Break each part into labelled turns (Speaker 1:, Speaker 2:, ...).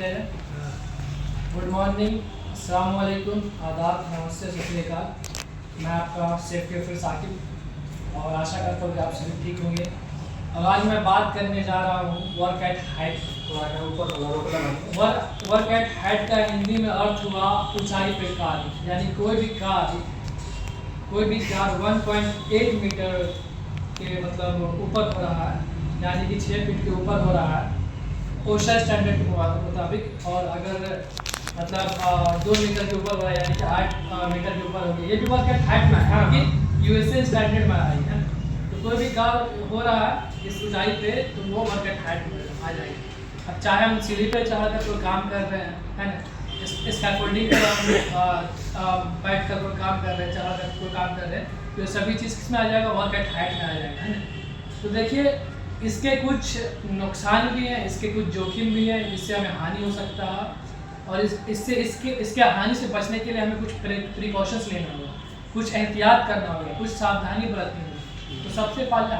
Speaker 1: है। Good morning, अस्सलाम वालेकुम, आदाब, नमस्ते, सत श्री अकाल। मैं आपका सेफ्टी ऑफिसर साकिब और आशा करता हूँ कि आप सभी ठीक होंगे। और आज मैं बात करने जा रहा हूँ work at height. Work at height का हिंदी में अर्थ हुआ ऊंचाई पे कार्य, यानी कोई भी कार्य 1.8 मीटर के मतलब ऊपर हो रहा है, यानी कि 6 फीट के ऊपर हो रहा है ओशा स्टैंडर्ड के मुताबिक। और अगर मतलब 2 मीटर के ऊपर हो रहा है, यानी कि 8 मीटर के ऊपर होगी, ये भी वर्क एट हाइट में है कि यूएसए स्टैंडर्ड में आई है। तो कोई भी कार्य हो रहा है इस ऊंचाई पे तो वो वर्क एट हाइट में आ जाएगी। अब चाहे हम सीढ़ी पे चढ़कर कोई काम कर रहे हैं, है ना, स्कैफोल्डिंग पर बैठ कर कोई काम कर रहे हैं, चढ़ कर कोई काम कर रहे हैं, तो सभी चीज़ किस में आ जाएगा, वर्क एट हाइट में आ जाएगा, है ना। तो देखिए इसके कुछ नुकसान भी हैं, इसके कुछ जोखिम भी हैं, इससे हमें हानि हो सकता है। और इसके हानि से बचने के लिए हमें कुछ प्रिकॉशंस लेना होगा, कुछ एहतियात करना होगा, कुछ सावधानी बरतनी होगी। तो सबसे पहले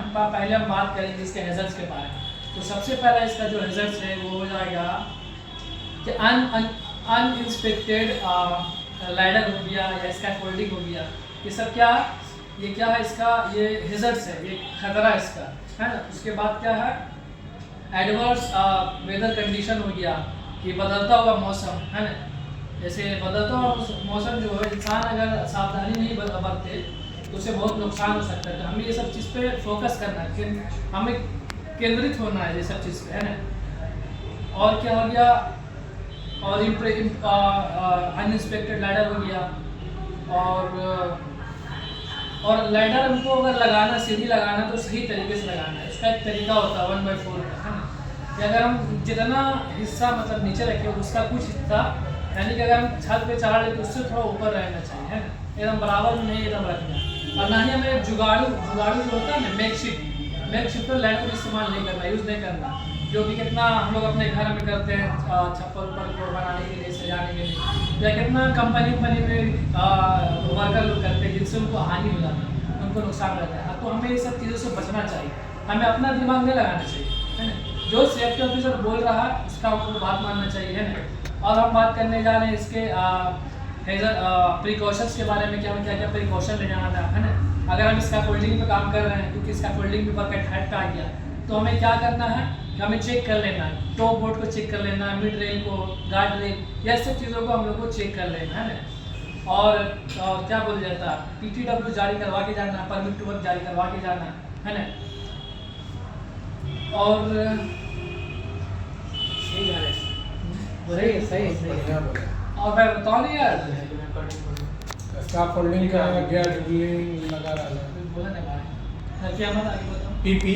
Speaker 1: हम बात करेंगे इसके हैज़र्ड्स के बारे में। तो सबसे पहला इसका जो हैज़र्ड्स है वो हो जाएगा कि अनइंस्पेक्टेड लैडर हो गया या स्कैफोल्डिंग हो गया। ये सब क्या है, ये क्या है, इसका ये हैज़र्ड्स है, ये खतरा है इसका, है ना। उसके बाद क्या है, एडवर्स वेदर कंडीशन हो गया कि बदलता हुआ मौसम, है ना। जैसे बदलता हुआ मौसम जो है, इंसान अगर सावधानी नहीं बरते तो उसे बहुत नुकसान हो सकता है। तो हमें ये सब चीज़ पे फोकस करना है, हमें केंद्रित होना है ये सब चीज़ पे, है ना। और क्या हो गया, और अनइंस्पेक्टेड लैडर हो गया। और लैडर हमको अगर लगाना, सीढ़ी लगाना तो सही तरीके से लगाना है। इसका एक तरीका होता है 1/4 का, है ना। कि अगर हम जितना हिस्सा मतलब नीचे रखें उसका कुछ हिस्सा, यानी कि अगर हम छत पे चढ़ा लें तो उससे थोड़ा ऊपर रहना चाहिए, है ना, एकदम बराबर में नहीं एकदम रखना। और ना ही हमें जुगाड़ू जो होता है ना, मेकशिफ्ट लैडर को इस्तेमाल नहीं करना, यूज़ नहीं करना, जो कि कितना हम लोग अपने घर में करते हैं छप्पर को बनाने के लिए, सजाने के लिए, या कितना कंपनी में वर्कर लोग करते हैं जिनसे उनको हानि हो जाती है, उनको नुकसान रहता है। तो हमें ये सब चीज़ों से बचना चाहिए, हमें अपना दिमाग नहीं लगाना चाहिए, है ना। जो सेफ्टी ऑफिसर बोल रहा है उसका हमको बात मानना चाहिए, है ना। और हम बात करने जा रहे हैं इसके प्रिकॉशंस के बारे में, क्या प्रिकॉशन ले जाना है ना। अगर हम स्कैफोल्डिंग पे काम कर रहे हैं, क्योंकि स्कैफोल्डिंग भी वर्क एट हाइट पे आ गया, तो हमें क्या करना है कि हमें चेक कर लेना है, टॉप बोर्ड को चेक कर लेना है, मिड रेल को, गार्ड रेल, यह सब चीज़ों को हम लोग को चेक कर लेना है ना। और क्या बोला जाता है, PTW जारी करवा के जाना, परमिट टू वर्क जारी करवा के जाना, है ना। और सही और मैं बताऊँ नहीं यार,
Speaker 2: स्कैफोल्डिंग का गियर ड्रिलिंग लगा रहा है,
Speaker 1: बोला ना भाई, क्या मत आगे बताओ।
Speaker 2: पीपी,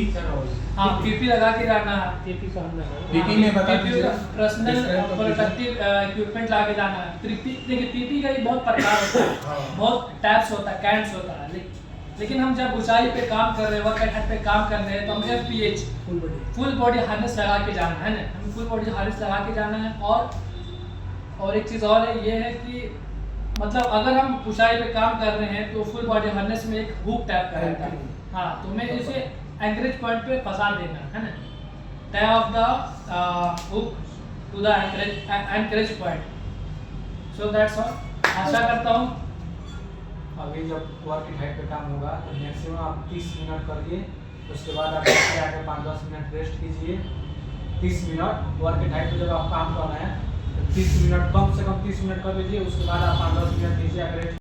Speaker 1: हाँ, पीपी लगा के जाना है।
Speaker 2: पीपी में बता दीजिए,
Speaker 1: पर्सनल प्रोटेक्टिव इक्विपमेंट ला के जाना है। देखिए पीपी का ये बहुत प्रकार होता है, बहुत टाइप्स होता है, कैंड्स होता है, लेकिन हम जब ऊंचाई पे काम कर रहे हैं, वर्क एट हाइट पे काम कर रहे हैं, तो हम FPH फुल बॉडी हार्नेस लगा के जाना है ना, हमें फुल बॉडी हार्नेस लगा के जाना है। और एक चीज़ और है, ये है कि मतलब अगर हम ऊंचाई पे काम कर रहे हैं तो फुल बॉडी हार्नेस में एक हुक टाइप का रहता है, हाँ, तो हमें इसे एंकरेज पॉइंट पे फंसा देना है ना, type of the hook to the anchorage point. So that's all. आशा करता हूँ
Speaker 3: अभी जब वर्क एट हाइट पे काम होगा तो मैक्सिमम आप 30 मिनट करिए, उसके बाद आप आके 5-10 मिनट रेस्ट कीजिए। 30 मिनट वर्क एट हाइट पे जब आप काम कर रहे हैं तो 30 मिनट, कम से कम 30 मिनट कर लीजिए, उसके बाद आप 5-10 मिनट कीजिए रेस्ट।